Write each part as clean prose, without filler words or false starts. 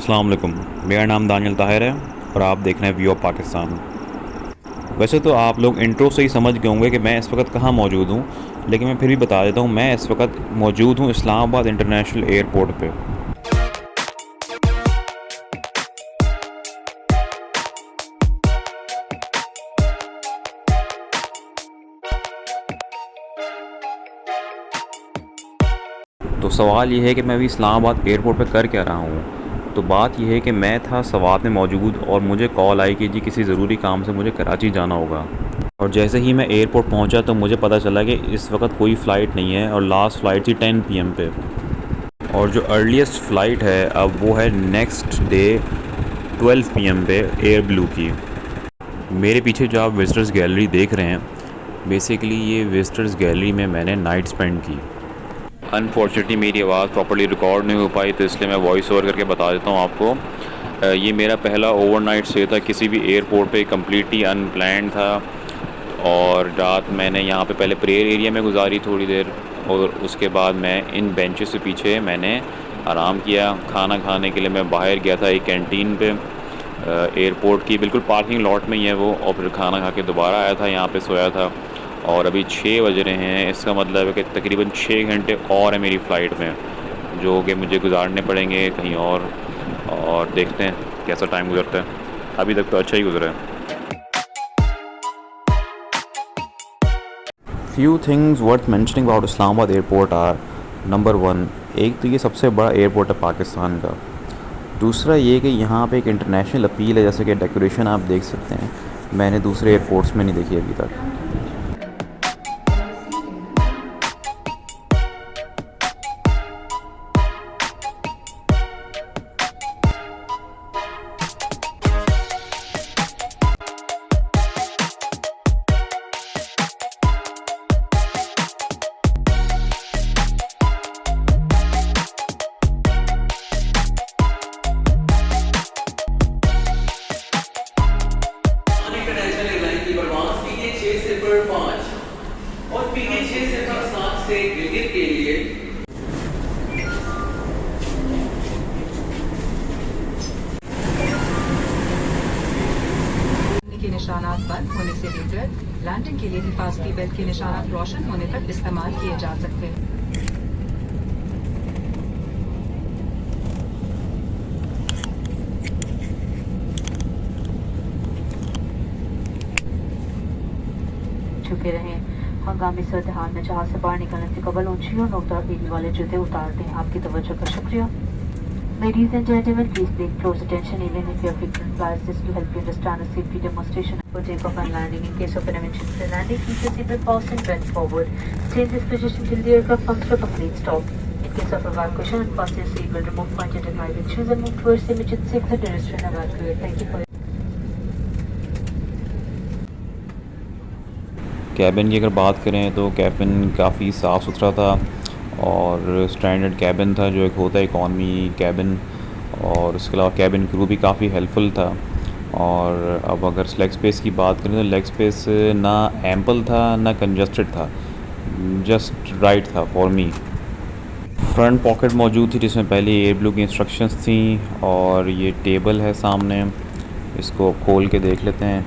अस्सलाम वालेकुम। मेरा नाम दानियल ताहिर है और आप देख रहे हैं व्यू ऑफ पाकिस्तान। वैसे तो आप लोग इंट्रो से ही समझ गए होंगे कि मैं इस वक्त कहाँ मौजूद हूँ, लेकिन मैं फिर भी बता देता हूँ। मैं इस वक्त मौजूद हूँ इस्लामाबाद इंटरनेशनल एयरपोर्ट पे। तो सवाल ये है कि मैं अभी इस्लामाबाद एयरपोर्ट पे कर क्या रहा हूँ। तो बात यह है कि मैं था सवात में मौजूद और मुझे कॉल आई कि जी किसी ज़रूरी काम से मुझे कराची जाना होगा। और जैसे ही मैं एयरपोर्ट पहुँचा तो मुझे पता चला कि इस वक्त कोई फ़्लाइट नहीं है और लास्ट फ़्लाइट थी 10 PM पे। और जो अर्लीस्ट फ़्लाइट है अब वो है नेक्स्ट डे 12 PM पे एयर ब्लू की। मेरे पीछे जो आप विज़िटर्स गैलरी देख रहे हैं, बेसिकली ये विज़िटर्स गैलरी में मैंने नाइट स्पेंड की। अनफॉर्चुनेटली मेरी आवाज़ प्रॉपर्ली रिकॉर्ड नहीं हो पाई, तो इसलिए मैं वॉइस ओवर करके बता देता हूँ आपको। ये मेरा पहला ओवरनाइट स्टे था किसी भी एयरपोर्ट पे, कम्प्लीटली अनप्लैंड था। और रात मैंने यहाँ पे पहले प्रेयर एरिया में गुजारी थोड़ी देर, और उसके बाद मैं इन बेंचेस से पीछे मैंने आराम किया। खाना खाने के लिए मैं बाहर गया था एक कैंटीन पे, एयरपोर्ट की बिल्कुल पार्किंग लॉट में ही है वो, और फिर खाना खा के दोबारा आया था, यहाँ पे सोया था। और अभी 6 बज रहे हैं, इसका मतलब है कि तकरीबन 6 घंटे और है मेरी फ़्लाइट में, जो कि मुझे गुजारने पड़ेंगे कहीं और देखते हैं कैसा टाइम गुजरता है। अभी तक तो अच्छा ही गुजरा है। Few things worth mentioning about Islamabad airport are, number 1, एक तो ये सबसे बड़ा एयरपोर्ट है पाकिस्तान का। दूसरा ये कि यहाँ पे एक इंटरनेशनल अपील है, जैसे कि डेकोरेशन आप देख सकते हैं, मैंने दूसरे एयरपोर्ट्स में नहीं देखी अभी तक। और पीके 6-7 से गिरगित के लिए के निशानात बंद होने से लेकर लैंडिंग के लिए हिफाजती बेल्ट के निशानात रोशन होने तक इस्तेमाल किए जा सकते हैं। चुके रहें। हंगामी सूरत हाल में जहाज से बाहर निकलने से कबल ऊंची और नोकदार बीवी वाले जूते उतार दें। आपकी तवज्जो का शुक्रिया। Ladies and gentlemen, please pay close attention even if you are frequent flyers. This will help you understand a safety demonstration for takeoff and landing. In case of an emergency landing, keep your seatbelt fastened and bend forward. Stay in this position till the aircraft comes to a complete stop. In case of evacuation, unfasten your seatbelt, remove pointed and high shoes and move towards the emergency exit to restrain and evacuate. Thank you for cabin की अगर बात करें तो cabin काफ़ी साफ़ सुथरा था और स्टैंडर्ड कैबिन था, जो एक होता है इकॉनमी कैबिन। और उसके अलावा कैबिन क्रू भी काफ़ी हेल्पफुल था। और अब अगर लेग स्पेस की बात करें तो लेग स्पेस ना एम्पल था ना कंजस्टेड था, जस्ट राइट था फॉर मी। फ्रंट पॉकेट मौजूद थी जिसमें पहले एयर ब्लू की इंस्ट्रक्शंस थी, और ये टेबल है सामने, इसको खोल के देख लेते हैं।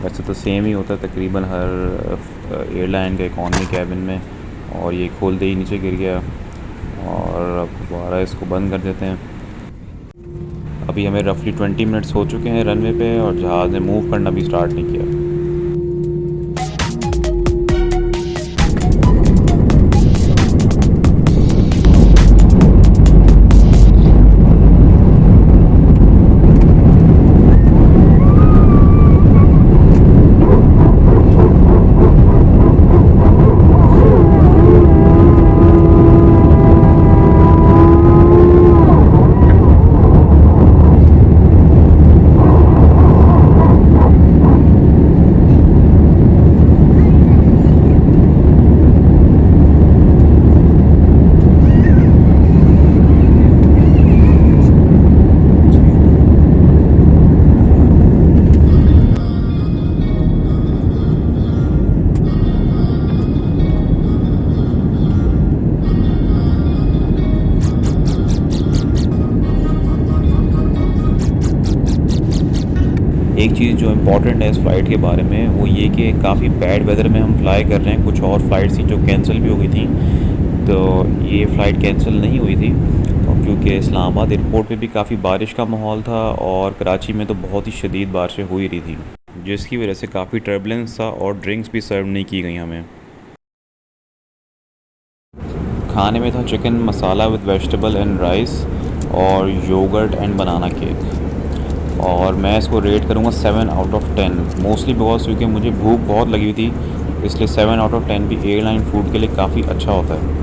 वैसे तो सेम ही होता है तकरीबन हर एयरलाइन के इकॉनमी कैबिन में, और ये खोलते ही नीचे गिर गया। और अब दोबारा इसको बंद कर देते हैं। अभी हमें रफली 20 मिनट्स हो चुके हैं रनवे पे, और जहाज़ ने मूव करना भी स्टार्ट नहीं किया। एक चीज़ जो इम्पॉर्टेंट है इस फ़्लाइट के बारे में वो ये कि काफ़ी बैड वेदर में हम फ्लाई कर रहे हैं। कुछ और फ़्लाइट्स थी जो कैंसिल भी हो गई थी, तो ये फ़्लाइट कैंसिल नहीं हुई थी। और क्योंकि इस्लामाबाद एयरपोर्ट पे भी काफ़ी बारिश का माहौल था और कराची में तो बहुत ही शदीद बारिशें हो ही रही थी, जिसकी वजह से काफ़ी टर्बुलेंस था और ड्रिंक्स भी सर्व नहीं की गई हमें। खाने में था chicken masala with vegetable and rice और योगर्ट एंड बनाना केक, और मैं इसको रेट करूँगा 7 आउट ऑफ 10। मोस्टली बिकॉज क्योंकि मुझे भूख बहुत लगी हुई थी, इसलिए 7 आउट ऑफ 10 भी एयरलाइन फूड के लिए काफ़ी अच्छा होता है।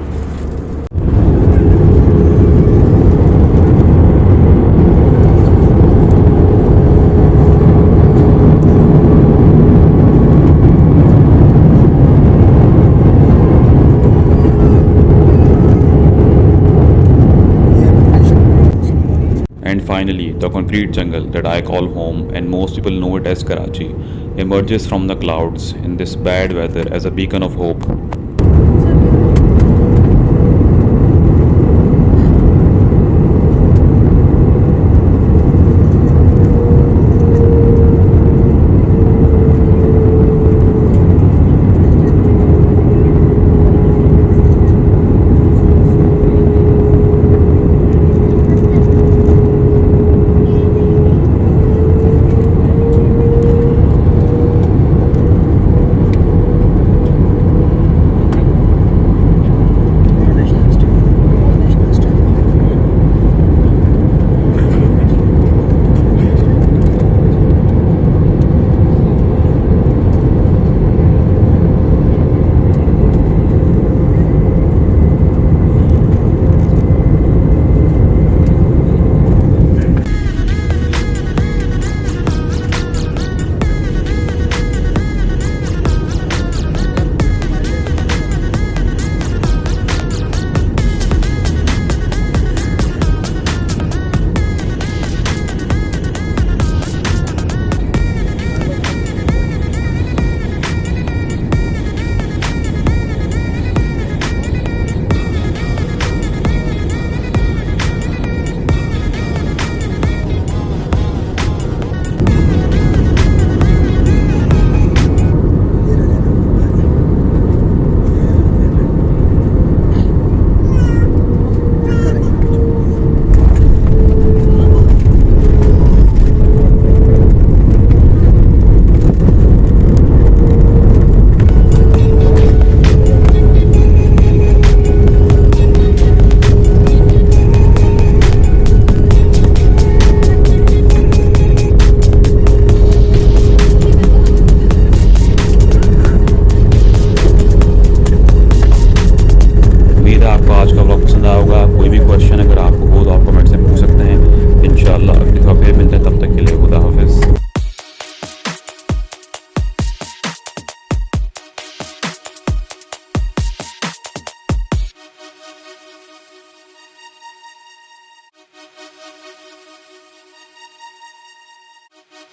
And finally, the concrete jungle that I call home, and most people know it as Karachi, emerges from the clouds in this bad weather as a beacon of hope.